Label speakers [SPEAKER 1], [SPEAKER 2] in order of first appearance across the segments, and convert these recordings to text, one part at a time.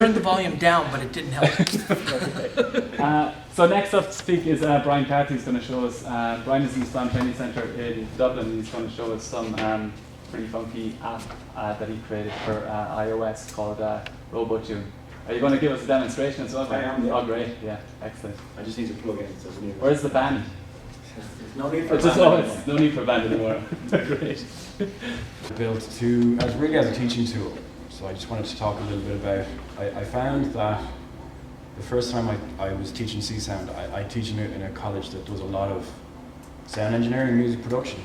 [SPEAKER 1] turned the volume down, but it didn't help.
[SPEAKER 2] So next up to speak is Brian Carty, who's going to show us. Brian is in the Csound Training Centre in Dublin. He's going to show us some pretty funky app that he created for iOS called Robotune. Are you going to give us a demonstration as well?
[SPEAKER 3] I am, yeah.
[SPEAKER 2] Oh, great. Yeah, excellent.
[SPEAKER 3] I just need to plug in. So
[SPEAKER 2] Where's the band?
[SPEAKER 3] There's no need for a band anymore.
[SPEAKER 2] No need for a band anymore. Great.
[SPEAKER 4] Built as really as a teaching tool. So I just wanted to talk a little bit about, I found that the first time I was teaching Csound, I teach in a college that does a lot of sound engineering and music production.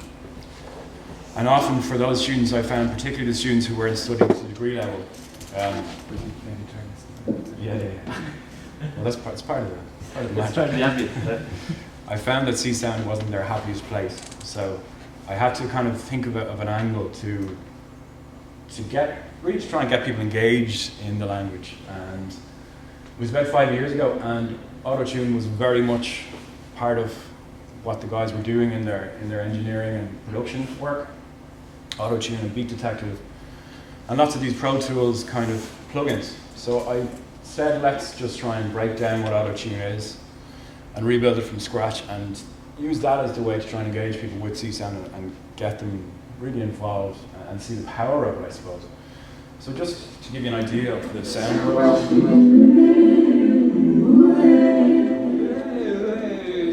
[SPEAKER 4] And often for those students I found, particularly the students who were studying to the degree level,
[SPEAKER 2] We can maybe turn this.
[SPEAKER 4] yeah. Well, that's part of the
[SPEAKER 2] Let's try the ambient.
[SPEAKER 4] I found that Csound wasn't their happiest place, so I had to kind of think of an angle to try and get people engaged in the language. And it was about 5 years ago, and Autotune was very much part of what the guys were doing in their engineering and production work. Autotune and Beat Detective, and lots of these Pro Tools kind of plugins. So I said, let's just try and break down what Autotune is and rebuild it from scratch and use that as the way to try and engage people with Csound and get them really involved and see the power of it, I suppose. So just to give you an idea of the sound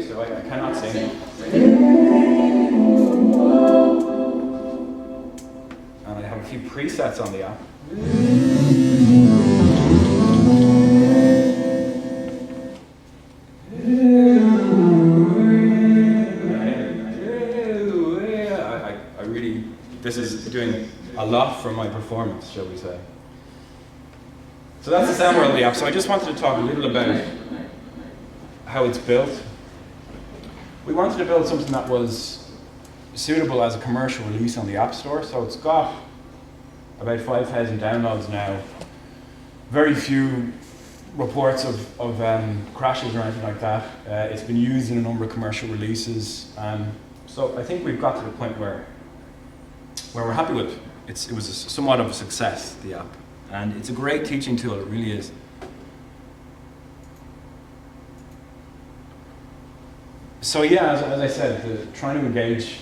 [SPEAKER 4] so I cannot sing. And I have a few presets on the app. This is doing a lot for my performance, shall we say. So that's the sound world of the app. So I just wanted to talk a little about how it's built. We wanted to build something that was suitable as a commercial release on the App Store. So it's got about 5,000 downloads now. Very few reports of crashes or anything like that. It's been used in a number of commercial releases. So I think we've got to the point where we're happy with it. It was somewhat of a success, the app. And it's a great teaching tool, it really is. So yeah, as I said, trying to engage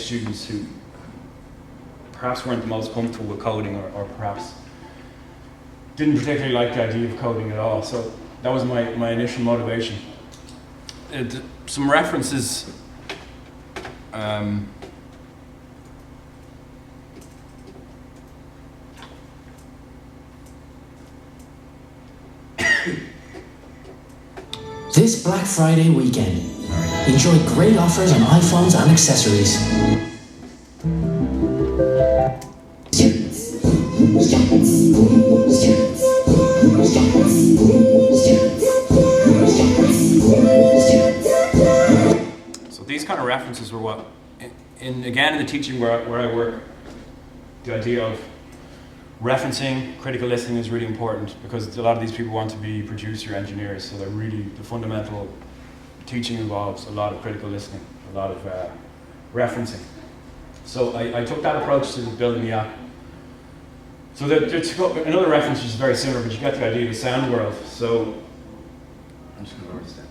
[SPEAKER 4] students who perhaps weren't the most comfortable with coding or perhaps didn't particularly like the idea of coding at all. So that was my initial motivation. Some references.
[SPEAKER 5] This Black Friday weekend, enjoy great offers on iPhones and accessories.
[SPEAKER 4] So these kind of references were what, again in the teaching where I work, the idea of referencing, critical listening is really important because a lot of these people want to be producer engineers, so they're really, the fundamental teaching involves a lot of critical listening, a lot of referencing. So I took that approach to building the app. So another reference which is very similar, but you get the idea of the sound world. So I'm just going to lower this down.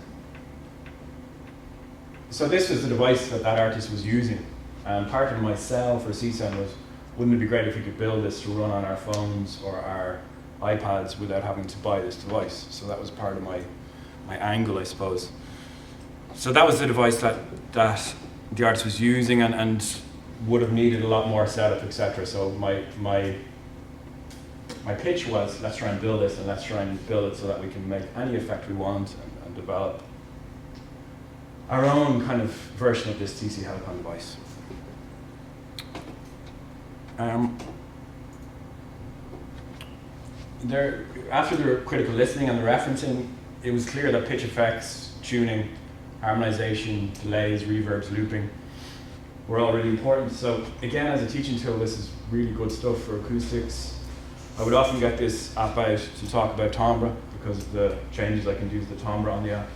[SPEAKER 4] So this was the device that artist was using, and part of my sell for Csound was, wouldn't it be great if we could build this to run on our phones or our iPads without having to buy this device? So that was part of my angle, I suppose. So that was the device that the artist was using and would have needed a lot more setup, etc. So my pitch was, let's try and build this and let's try and build it so that we can make any effect we want and develop our own kind of version of this TC Helicon device. After the critical listening and the referencing, it was clear that pitch effects, tuning, harmonization, delays, reverbs, looping were all really important. So again, as a teaching tool, this is really good stuff for acoustics. I would often get this app out to talk about timbre because of the changes I can do to the timbre on the app.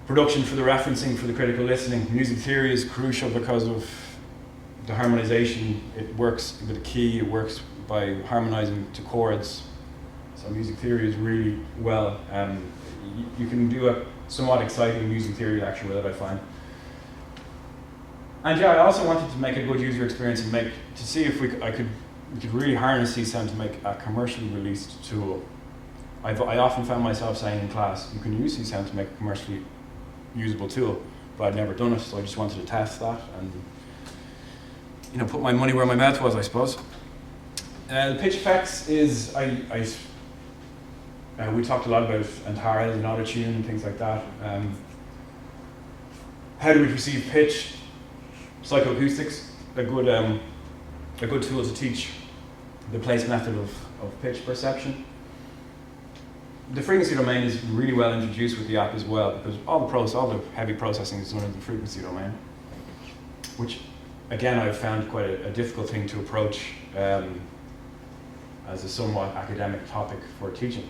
[SPEAKER 4] Production for the referencing, for the critical listening. Music theory is crucial because of the harmonization. It works with a key, it works by harmonizing to chords. So music theory is really well, you can do a somewhat exciting music theory lecture with it, I find. And yeah, I also wanted to make a good user experience and to see if we could really harness Csound to make a commercially released tool. I often found myself saying in class, you can use Csound to make a commercially usable tool, but I'd never done it, so I just wanted to test that and put my money where my mouth was, I suppose. The pitch effects is, we talked a lot about analyse and Robotune and things like that. How do we perceive pitch? Psychoacoustics, a good tool to teach the place method of pitch perception. The frequency domain is really well introduced with the app as well, because all the heavy processing is done in the frequency domain, which again I've found quite a difficult thing to approach as a somewhat academic topic for teaching.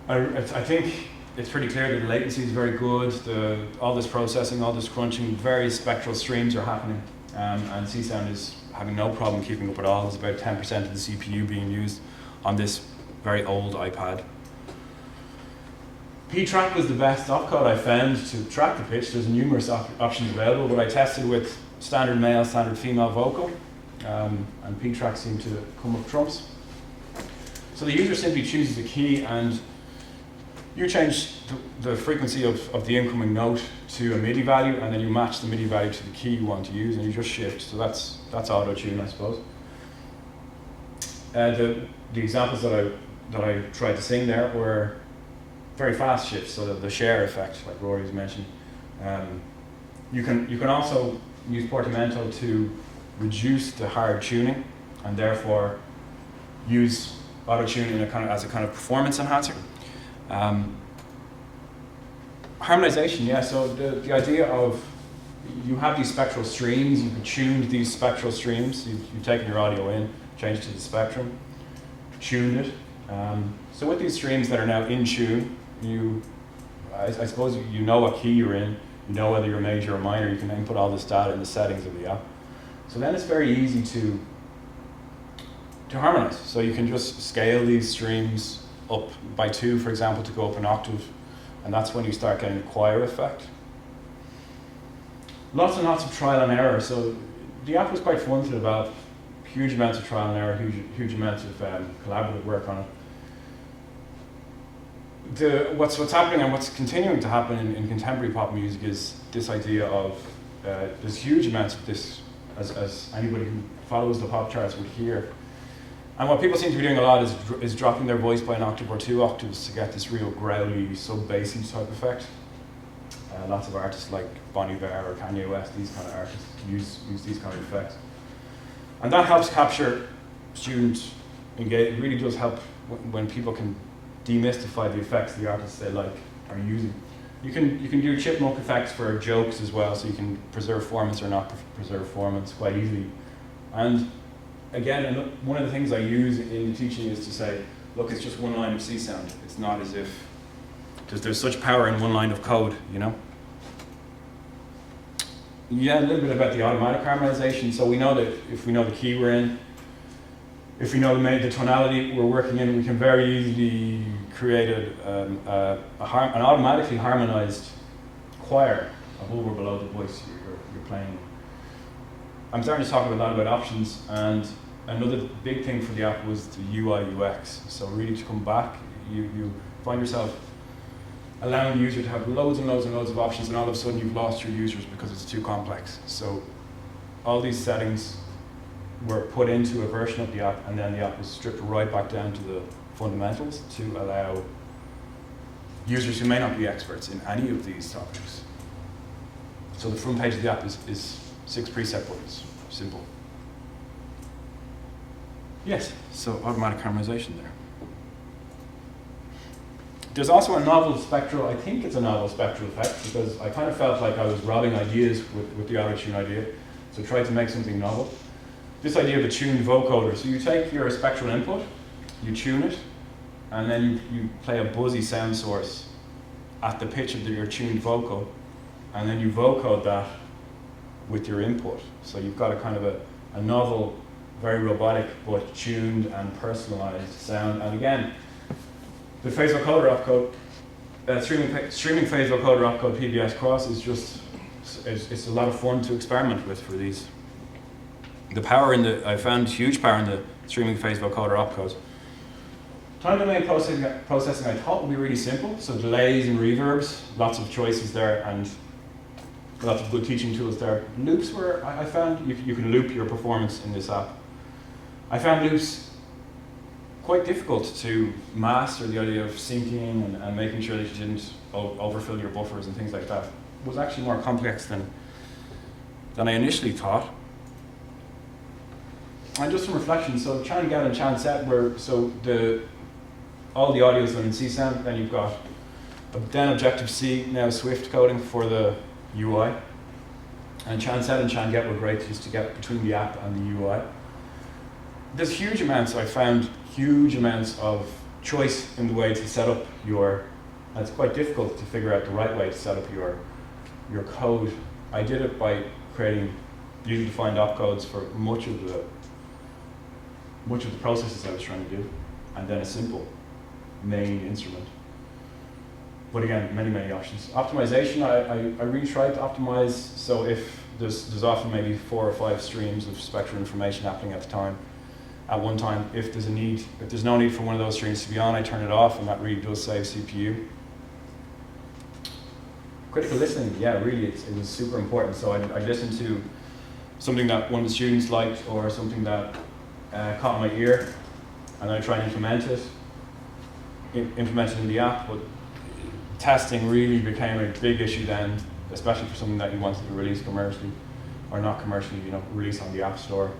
[SPEAKER 4] I think it's pretty clear that the latency is very good, all this processing, all this crunching, various spectral streams are happening, and Csound is having no problem keeping up with all. There's about 10% of the CPU being used on this very old iPad. P-Track was the best opcode I found to track the pitch. There's numerous options available, but I tested with standard male, standard female vocal, and P-Track seemed to come up trumps. So the user simply chooses a key, and you change the frequency of the incoming note to a MIDI value, and then you match the MIDI value to the key you want to use, and you just shift. So that's auto-tune, I suppose. The examples that I tried to sing there were very fast shifts, so the share effect, like Rory's mentioned. You can also use portamento to reduce the hard tuning, and therefore use auto-tune as a kind of performance enhancer. Harmonization, yeah, so the idea of, you have these spectral streams, you can tune these spectral streams, you've taken your audio in, changed to the spectrum, tuned it. So with these streams that are now in tune, I suppose you know what key you're in, you know whether you're major or minor, you can input all this data in the settings of the app. So then it's very easy to harmonize. So you can just scale these streams up by 2, for example, to go up an octave, and that's when you start getting the choir effect. Lots and lots of trial and error. So the app was quite fun to develop. Huge amounts of trial and error, huge amounts of collaborative work on it. What's happening and what's continuing to happen in contemporary pop music is this idea of there's huge amounts of this, as anybody who follows the pop charts would hear. And what people seem to be doing a lot is dropping their voice by an octave or 2 octaves to get this real growly, sub-bassy type effect. Lots of artists like Bon Iver or Kanye West, these kind of artists use these kind of effects. And that helps capture student engagement. It really does help when people can demystify the effects the artists they like are using. You can do chipmunk effects for jokes as well, so you can preserve formants or not preserve formants quite easily. And again, one of the things I use in the teaching is to say, look, it's just one line of Csound. It's not as if there's such power in one line of code, you know? Yeah, a little bit about the automatic harmonization. So we know that if we know the key we're in, if we know the tonality we're working in, we can very easily create an automatically harmonized choir above or below the voice you're playing. I'm starting to talk a lot about options, and another big thing for the app was the UI UX. So really to come back, you find yourself allowing the user to have loads and loads and loads of options, and all of a sudden you've lost your users because it's too complex. So all these settings were put into a version of the app, and then the app was stripped right back down to the fundamentals to allow users who may not be experts in any of these topics. So the front page of the app is 6 preset buttons, simple. Yes, so automatic harmonization there. There's also a novel spectral, I think it's a novel spectral effect, because I kind of felt like I was robbing ideas with the auto-tune idea, so I tried to make something novel. This idea of a tuned vocoder, so you take your spectral input, you tune it, and then you play a buzzy sound source at the pitch of your tuned vocal, and then you vocode that with your input. So you've got a kind of a novel very robotic but tuned and personalized sound. And again, the phase vocoder opcode, streaming phase vocoder opcode PBS cross is just, it's a lot of fun to experiment with for these. The power in the, I found huge power in the streaming phase vocoder opcodes. Time domain processing I thought would be really simple, so delays and reverbs, lots of choices there, and lots of good teaching tools there. Loops were, I found you can loop your performance in this app. I found loops quite difficult to master. The idea of syncing and making sure that you didn't overfill your buffers and things like that was actually more complex than I initially thought. And just some reflection, so Csound Get and Csound Set were, so all the audio is done in Csound, then you've got then Objective-C, now Swift coding for the UI. And Csound Set and Csound Get were great just to get between the app and the UI. There's huge amounts, I found huge amounts of choice in the way to set up your, and it's quite difficult to figure out the right way to set up your code. I did it by creating user-defined opcodes for much of the processes I was trying to do, and then a simple main instrument. But again, many options. Optimization, I really tried to optimize, so if there's often maybe 4 or 5 streams of spectral information happening at one time, if there's no need for one of those streams to be on, I turn it off, and that really does save CPU. Critical listening, yeah, really, it was super important. So I listened to something that one of the students liked, or something that caught my ear, and I try and implement it in the app, but testing really became a big issue then, especially for something that you wanted to release commercially, or not commercially, release on the App Store.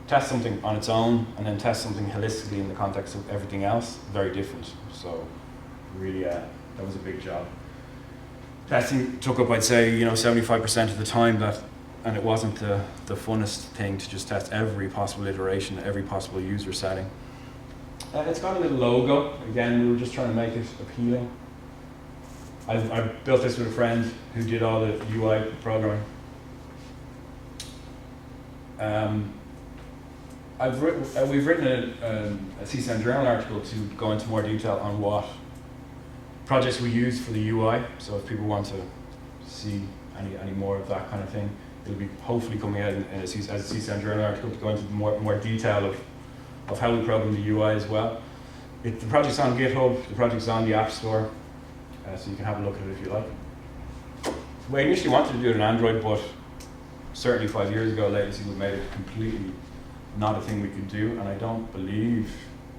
[SPEAKER 4] Test something on its own, and then test something holistically in the context of everything else, very different. So really, that was a big job. Testing took up, I'd say, 75% of the time, and it wasn't the funnest thing to just test every possible iteration, every possible user setting. It's got a little logo. Again, we were just trying to make it appealing. I built this with a friend who did all the UI programming. We've written a Csound journal article to go into more detail on what projects we use for the UI. So if people want to see any more of that kind of thing, it'll be hopefully coming out as a Csound journal article to go into more detail of how we program the UI as well. The project's on GitHub, the project's on the App Store, so you can have a look at it if you like. We initially wanted to do it on Android, but certainly 5 years ago, latency would made it completely not a thing we could do, and I don't believe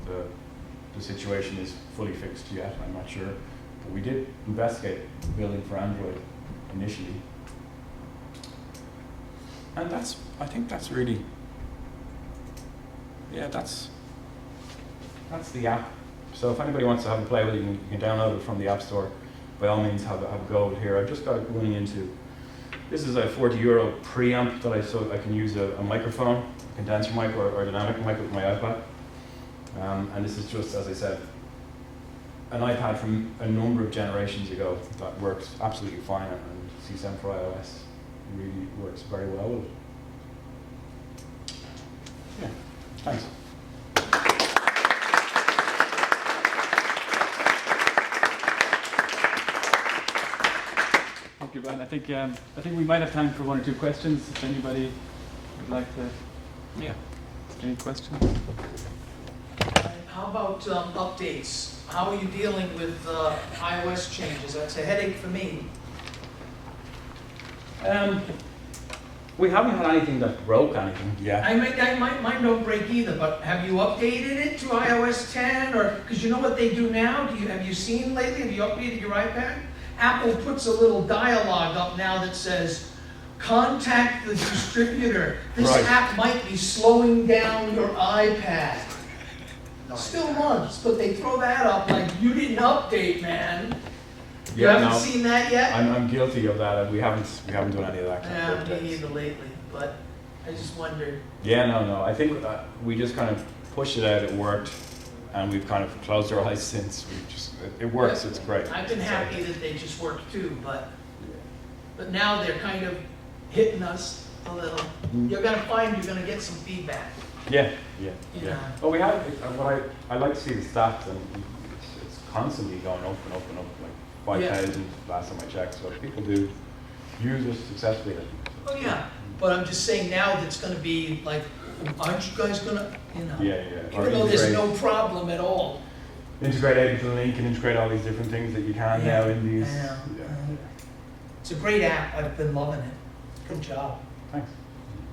[SPEAKER 4] the situation is fully fixed yet. I'm not sure, but we did investigate building for Android initially, and I think that's really, yeah, that's the app. So if anybody wants to have a play with it, you can download it from the App Store. By all means, have a go with it here. I've just got it running into. This is a €40 preamp that so I can use a microphone, a condenser mic or dynamic mic with my iPad. And this is just, as I said, an iPad from a number of generations ago that works absolutely fine, and Csound for iOS really works very well with it. Yeah, thanks.
[SPEAKER 2] Thank you, Brian. I think we might have time for 1 or 2 questions. If anybody would like to.
[SPEAKER 4] Yeah.
[SPEAKER 2] Any questions?
[SPEAKER 1] How about updates? How are you dealing with iOS changes? That's a headache for me.
[SPEAKER 4] We haven't had anything that broke anything yet.
[SPEAKER 1] Mine don't break either, but have you updated it to iOS 10? Or because you know what they do now? Have you seen lately? Have you updated your iPad? Apple puts a little dialogue up now that says, contact the distributor. This
[SPEAKER 4] Right.
[SPEAKER 1] app might be slowing down your iPad. Still runs, but they throw that up like, you didn't update, man. You
[SPEAKER 4] Yeah,
[SPEAKER 1] haven't
[SPEAKER 4] no.
[SPEAKER 1] seen that yet?
[SPEAKER 4] I'm guilty of that. We haven't done any of that. Kind
[SPEAKER 1] Yeah,
[SPEAKER 4] of
[SPEAKER 1] me
[SPEAKER 4] updates.
[SPEAKER 1] neither lately, but I just wondered.
[SPEAKER 4] Yeah, no. I think we just kind of pushed it out. It worked, and we've kind of closed our eyes since. It works. It's great.
[SPEAKER 1] I've been happy that they just work too, but now they're kind of hitting us. a little. You're gonna find you're gonna get some feedback.
[SPEAKER 4] Yeah, yeah,
[SPEAKER 1] Yeah.
[SPEAKER 4] yeah. Well, we have, what I like to see the stats, and it's constantly going up and up and up, like 5,000 last time I checked, so people do use it successfully.
[SPEAKER 1] Oh, yeah, but I'm just saying now that's gonna be like, aren't you guys gonna, you know?
[SPEAKER 4] Yeah, yeah. Or
[SPEAKER 1] Even though there's
[SPEAKER 4] integrate-
[SPEAKER 1] no problem at all.
[SPEAKER 4] Integrate Ableton Link and integrate all these different things that you can now in these.
[SPEAKER 1] I know.
[SPEAKER 4] Yeah.
[SPEAKER 1] It's a great app, I've been loving it. Good job.
[SPEAKER 4] Thanks.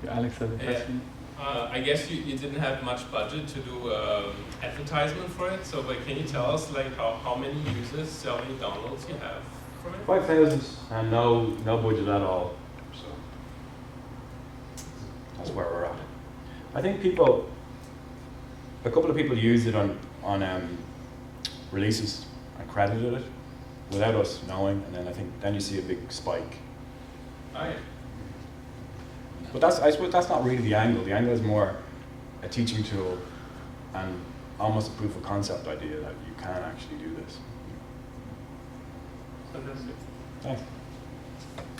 [SPEAKER 2] Alex has a question.
[SPEAKER 6] I guess you didn't have much budget to do advertisement for it, so like, can you tell us like how many users, how many downloads you have from it?
[SPEAKER 4] 5,000 and no budget at all. So that's where we're at. I think a couple of people used it on releases and credited it without us knowing, and then you see a big spike.
[SPEAKER 6] Oh, yeah.
[SPEAKER 4] But I suppose that's not really the angle. The angle is more a teaching tool and almost a proof of concept idea that you can actually do this.
[SPEAKER 6] Fantastic.
[SPEAKER 4] Thanks.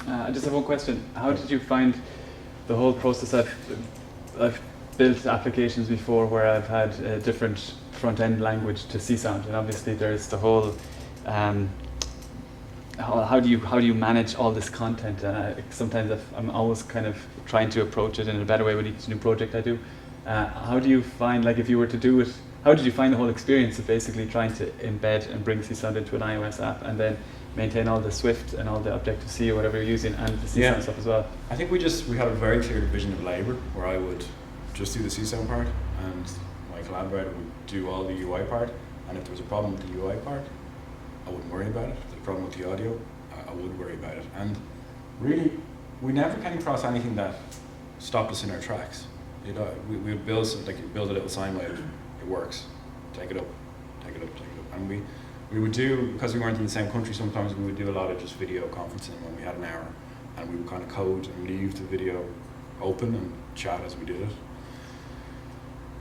[SPEAKER 2] I just have one question. How did you find the whole process? I've built applications before where I've had a different front-end language to Csound, and obviously there's the whole how do you manage all this content? Sometimes I'm always kind of trying to approach it in a better way with each new project I do. How do you find, like, if you were to do it, how did you find the whole experience of basically trying to embed and bring Csound into an iOS app and then maintain all the Swift and all the Objective-C or whatever you're using and the Csound stuff as well?
[SPEAKER 4] I think we had a very clear division of labour where I would just do the Csound part and my collaborator would do all the UI part, and if there was a problem with the UI part, I wouldn't worry about it. If there was a problem with the audio, I would worry about it. And really, we never came across anything that stopped us in our tracks. You know, we would build something, like build a little sine wave, it works. Take it up, take it up, take it up. And we would do, because we weren't in the same country, sometimes we would do a lot of just video conferencing when we had an hour, and we would kind of code and leave the video open and chat as we did it.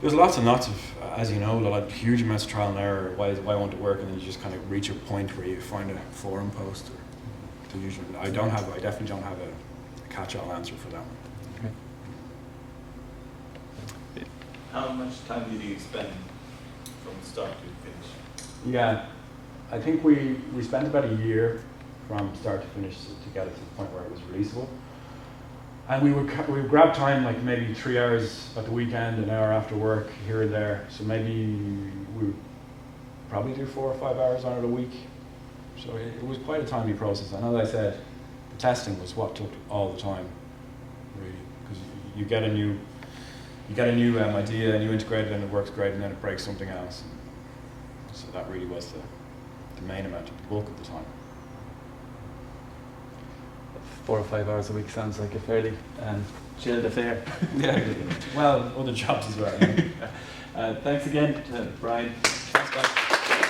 [SPEAKER 4] There's lots and lots of, as you know, like huge amounts of trial and error. Why won't it work? And then you just kind of reach a point where you find a forum post or the usual. I definitely don't have a catch-all answer for that.
[SPEAKER 2] Okay.
[SPEAKER 3] How much time did you spend from start to finish?
[SPEAKER 4] Yeah, I think we spent about a year from start to finish to get it to the point where it was releasable. And we would grab time, like maybe 3 hours at the weekend, an hour after work, here and there. So maybe we would probably do 4 or 5 hours on it a week. So it was quite a timely process. And as I said, the testing was what took all the time, really, because you get a new idea and you integrate it and it works great, and then it breaks something else. So that really was the main amount, the bulk of the time.
[SPEAKER 2] 4 or 5 hours a week sounds like a fairly chilled affair.
[SPEAKER 4] Yeah, well, other jobs as well.
[SPEAKER 2] Thanks again to Brian.
[SPEAKER 4] Thanks, guys.